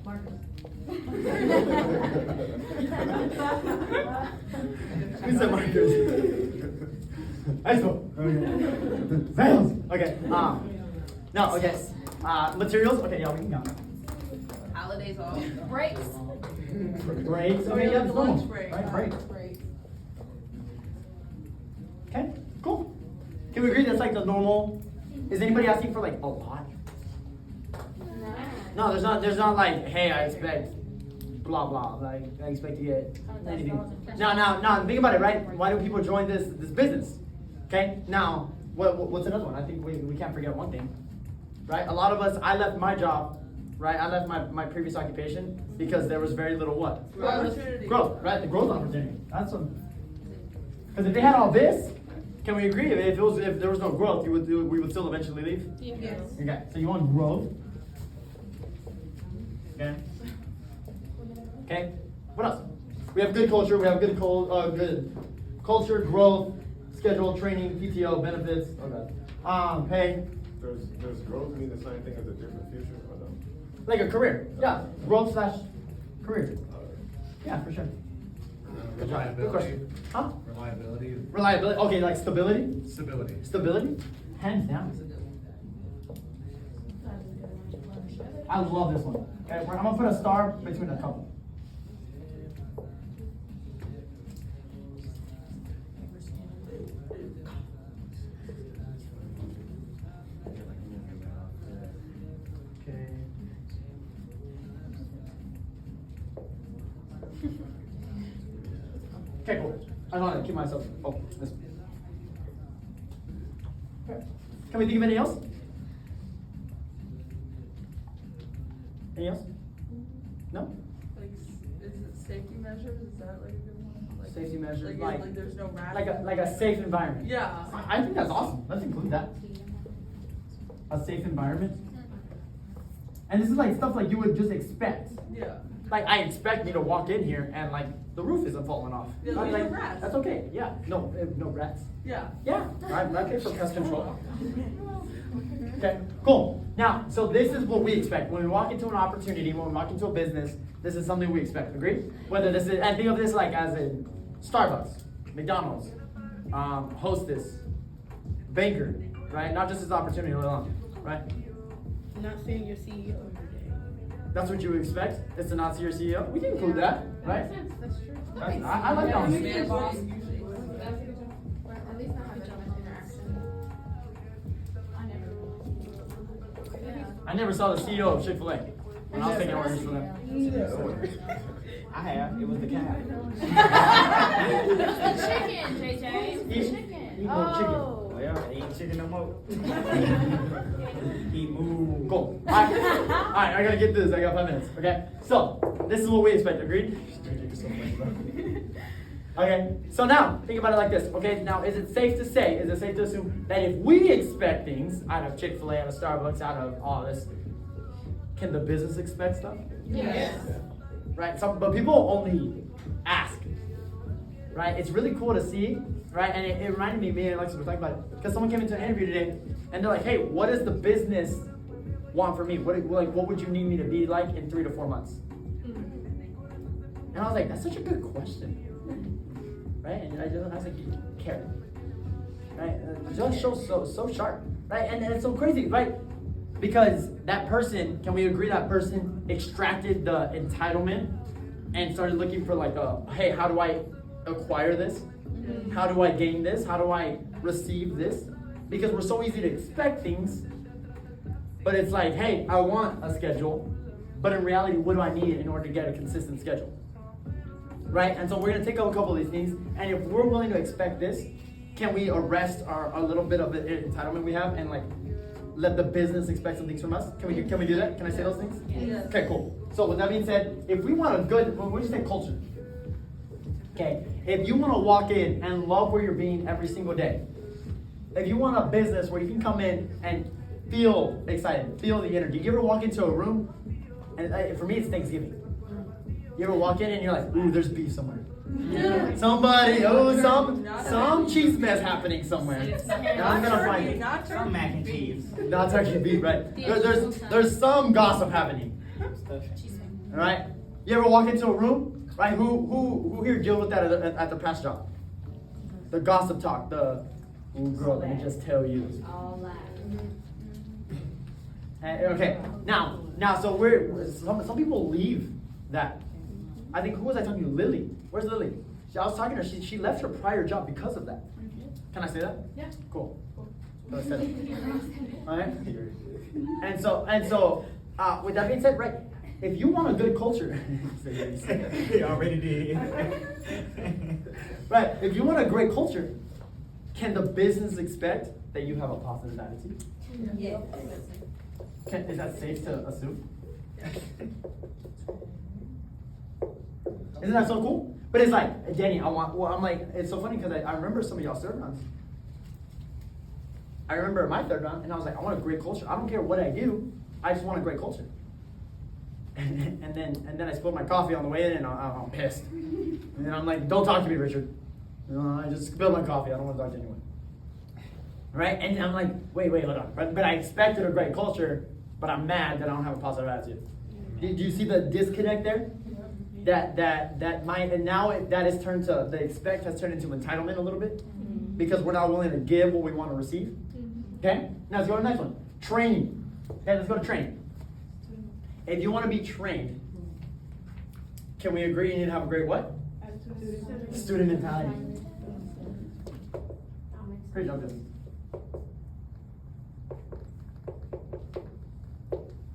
Marcus. Who said Marcus? Expo. Okay. Sales. Okay. No. Okay. Materials. Okay. Yeah, we can count. Holidays off. Breaks. Breaks. Okay. Yeah, that's normal. Right. Breaks. Okay. Cool. Can we agree that's like the normal? Is anybody asking for like a lot? No, there's not like, hey, I expect blah blah, like I expect to get anything. Now, think about it, right? Why do people join this business? Okay, now, what's another one? I think we can't forget one thing, right? A lot of us, I left my job, right? I left my previous occupation because there was very little what? Growth, right? The growth opportunity. That's what. Because if they had all this, can we agree? If there was no growth, we would still eventually leave. Yes. Okay, so you want growth. Okay. Okay. What else? We have good culture. We have good culture, growth, schedule, training, PTO, benefits. Okay. Pay. Does growth mean the same thing as a different future or no? Like a career. Yeah. Growth / career. Yeah, for sure. Good job. Good question. Huh? Reliability. Reliability. Okay, like stability. Stability. Stability. Hands down. I love this one. Okay, I'm gonna put a star between a couple. Okay. Okay, cool. I don't want to keep myself. Oh, this. Okay. Can we think of anything else? Anything else? No? Like, is it safety measures? Is that like a good one? Like, Safety measures, like there's no like a safe environment. Yeah. I think that's awesome. Let's include that. A safe environment. And this is like stuff like you would just expect. Yeah. Like I expect me to walk in here and like the roof isn't falling off. Yeah, I'm there's like, no rats. that's okay. Yeah. No rats. Yeah. Yeah. I pay for pest control. Okay, cool. Now, so this is what we expect. When we walk into an opportunity, when we walk into a business, this is something we expect. Agree? Whether this is, and think of this like as in Starbucks, McDonald's, Hostess, banker, right? Not just this opportunity alone, right? Not seeing your CEO every day. That's what you would expect. Is to not see your CEO. We can include that, right? That's true. I like that one. Man, boss. At least not have a job interaction. I never saw the CEO of Chick-fil-A when I was taking orders for them. I have. It was the cow. Chicken, JJ. Eat more Oh. Well, ain't chicken no more. He moved. Cool. Alright, I gotta get this. I got 5 minutes. Okay. So, this is what we expect. Agreed? Okay. So now, think about it like this. Okay. Now, is it safe to assume that if we expect things out of Chick-fil-A, out of Starbucks, out of all this, can the business expect stuff? Yes. Right? But people only ask. Right? It's really cool to see. Right? And it reminded me and Alexis were talking about it. Because someone came into an interview today and they're like, hey, what does the business want from me? What would you need me to be like in 3 to 4 months? And I was like, that's such a good question. Right? And I was like, care. Right? Just so sharp. Right? And it's so crazy, right? Because that person, can we agree that person extracted the entitlement and started looking for like hey, how do I acquire this? How do I gain this? How do I receive this? Because we're so easy to expect things, but it's like, hey, I want a schedule, but in reality, what do I need in order to get a consistent schedule? Right? And so we're going to take up a couple of these things, and if we're willing to expect this, can we arrest a little bit of the entitlement we have and like let the business expect some things from us? Can we do that? Can I say those things? Yes. Okay, cool. So with that being said, if we want a good, what do you say, culture? Okay, if you want to walk in and love where you're being every single day, if you want a business where you can come in and feel excited, feel the energy. You ever walk into a room, and for me it's Thanksgiving. You ever walk in and you're like, ooh, there's beef somewhere. Some cheese mess happening somewhere. And I'm gonna find it. Not Some mac and cheese. Not turkey beef, right? There's some gossip happening. All right? You ever walk into a room, right? Who here deal with that at the past job? The gossip talk, ooh girl, let me just tell you. All that. Okay, now, so some people leave that. I think, who was I talking to? Lily. Where's Lily? I was talking to her, she left her prior job because of that. Can I say that? Yeah. Cool. So I said it. All right? And so, with that being said, right, if you want a good culture, He already did. right, if you want a great culture, can the business expect that you have a positive attitude? Yeah. Is that safe to assume? Isn't that so cool? But it's like, Danny, I'm like, it's so funny because I remember some of y'all's third rounds. I remember my third round, and I was like, I want a great culture. I don't care what I do, I just want a great culture. And then I spilled my coffee on the way in, and I'm pissed. And then I'm like, don't talk to me, Richard. I just spilled my coffee. I don't want to talk to anyone. Right? And I'm like, wait, hold on. But I expected a great culture, but I'm mad that I don't have a positive attitude. Do you see the disconnect there? That has turned to, the expect has turned into entitlement a little bit, because we're not willing to give what we want to receive. Okay? Now let's go to the next one. Training. Okay, let's go to training. If you want to be trained, can we agree you need to have a great what? Student mentality. Great job, Dylan.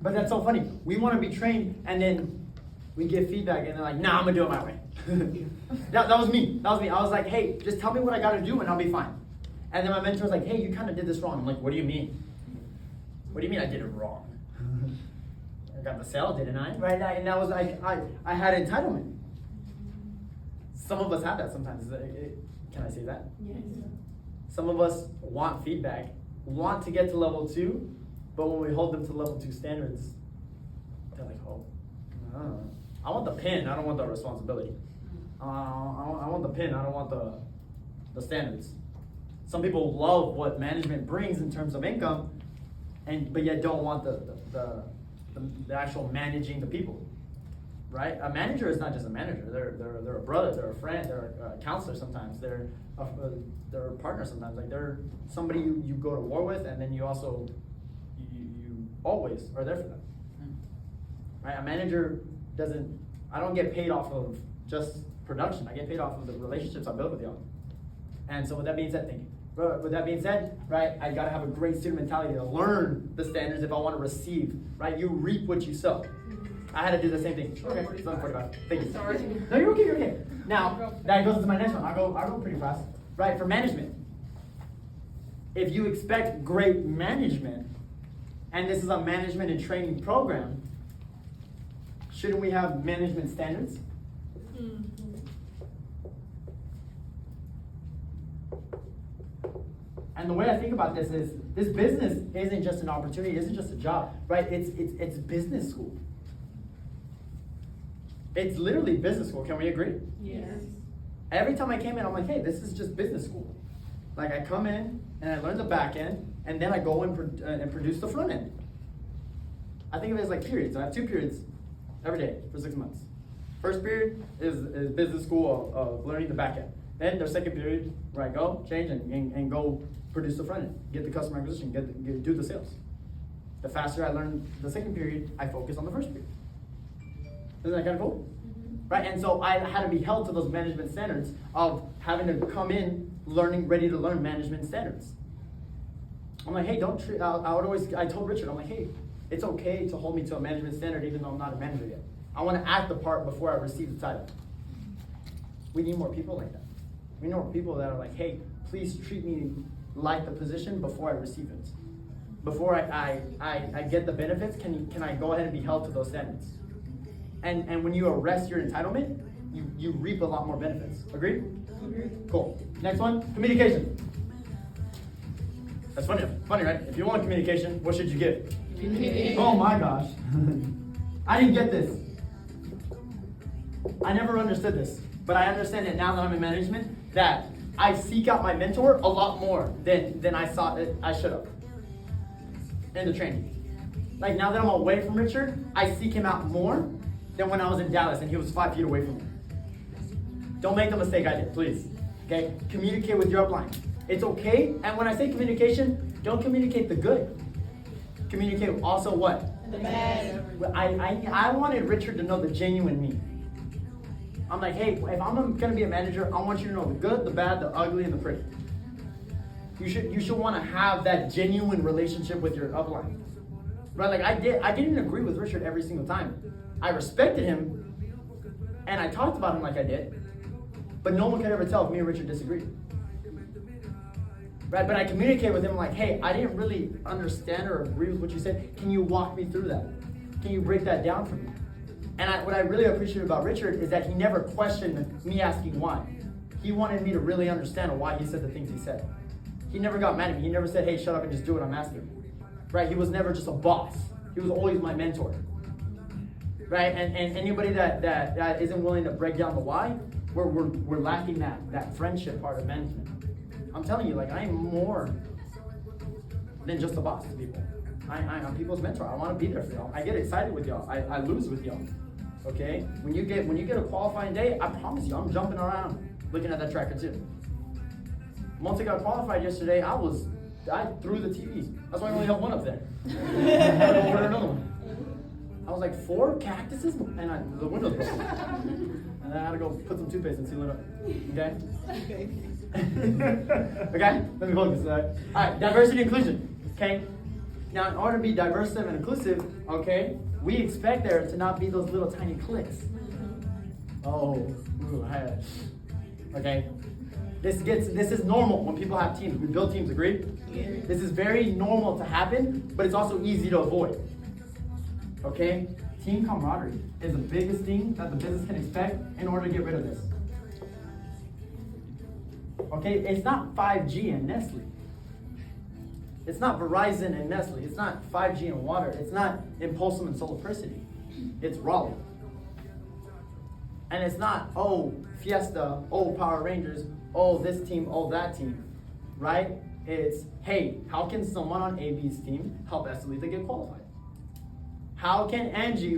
But that's so funny. We want to be trained, and then we give feedback, and they're like, nah, I'm going to do it my way. that was me. I was like, hey, just tell me what I got to do, and I'll be fine. And then my mentor's like, hey, you kind of did this wrong. I'm like, what do you mean? What do you mean I did it wrong? I got the sale, didn't I? Right? And that was like, I had entitlement. Some of us have that sometimes. Can I say that? Yes. Some of us want feedback, want to get to level 2, but when we hold them to level 2 standards, they're like, oh, I want the pin, I don't want the responsibility. I want the pin, I don't want the standards. Some people love what management brings in terms of income, but yet don't want the actual managing the people, right? A manager is not just a manager. They're a brother, they're a friend, they're a counselor sometimes, they're a partner sometimes. Like they're somebody you go to war with, and then you also you always are there for them, right? A manager I don't get paid off of just production. I get paid off of the relationships I build with y'all. And so with that being said, thank you. With that being said, right, I gotta have a great student mentality to learn the standards if I want to receive, right? You reap what you sow. I had to do the same thing. Okay, 7:45. Thank you. Sorry. No, you're okay, you're okay. Now, that goes into my next one. I'll go pretty fast. Right, for management. If you expect great management, and this is a management and training program, shouldn't we have management standards? And the way I think about this is, this business isn't just an opportunity, it isn't just a job, right? It's business school. It's literally business school, can we agree? Yes. Every time I came in, I'm like, hey, this is just business school. Like I come in, and I learn the back end, and then I go and produce the front end. I think of it as like periods. I have 2 periods every day for 6 months. First period is business school of learning the back end. Then there's second period where I go, change, and go produce the front end, get the customer acquisition, do the sales. The faster I learn the second period, I focus on the first period. Isn't that kind of cool? Right, and so I had to be held to those management standards of having to come in ready to learn management standards. I'm like, hey, don't treat, I told Richard, I'm like, hey, it's okay to hold me to a management standard even though I'm not a manager yet. I want to act the part before I receive the title. We need more people like that. We need more people that are like, hey, please treat me like the position before I receive it. Before I get the benefits, can I go ahead and be held to those standards? And when you arrest your entitlement, you reap a lot more benefits. Agreed? Cool. Next one, communication. That's funny, right? If you want communication, what should you give? Oh my gosh. I didn't get this. I never understood this, but I understand it now that I'm in management, that I seek out my mentor a lot more than I thought I should have in the training. Like now that I'm away from Richard, I seek him out more than when I was in Dallas and he was 5 feet away from me. Don't make the mistake I did, please. Okay? Communicate with your upline. It's okay, and when I say communication, don't communicate the good. Communicate also what? The bad. I wanted Richard to know the genuine me. I'm like, hey, if I'm gonna be a manager, I want you to know the good, the bad, the ugly, and the pretty. You should want to have that genuine relationship with your upline. Right? Like I didn't agree with Richard every single time. I respected him, and I talked about him like I did, but no one could ever tell if me and Richard disagreed. Right? But I communicate with him like, hey, I didn't really understand or agree with what you said. Can you walk me through that? Can you break that down for me? And what I really appreciate about Richard is that he never questioned me asking why. He wanted me to really understand why he said the things he said. He never got mad at me. He never said, hey, shut up and just do what I'm asking. Right? He was never just a boss. He was always my mentor. Right? And anybody that isn't willing to break down the why, we're lacking that friendship part of management. I'm telling you, like, I am more than just a boss to people. I'm people's mentor. I want to be there for y'all. I get excited with y'all. I lose with y'all. Okay? When you get a qualifying day, I promise you, I'm jumping around looking at that tracker too. Once I got qualified yesterday, I threw the TV. That's why I only have one up there. I had to order another one. I was like, 4 cactuses? And the window's broken. And then I had to go put some toothpaste and seal it up. Okay? Okay? Let me focus. Alright, diversity and inclusion. Okay? Now, in order to be diverse and inclusive, okay, we expect there to not be those little tiny cliques. Oh, ooh, okay. This is normal when people have teams. We build teams, agreed? Yeah. This is very normal to happen, but it's also easy to avoid. Okay? Team camaraderie is the biggest thing that the business can expect in order to get rid of this. Okay? It's not 5G and Nestle. It's not Verizon and Nestle. It's not 5G and water. It's not Impulsum and Solapricity. It's Raleigh. And it's not, oh, Fiesta, oh, Power Rangers, oh, this team, oh, that team, right? It's, hey, how can someone on AB's team help Estelita get qualified? How can Angie,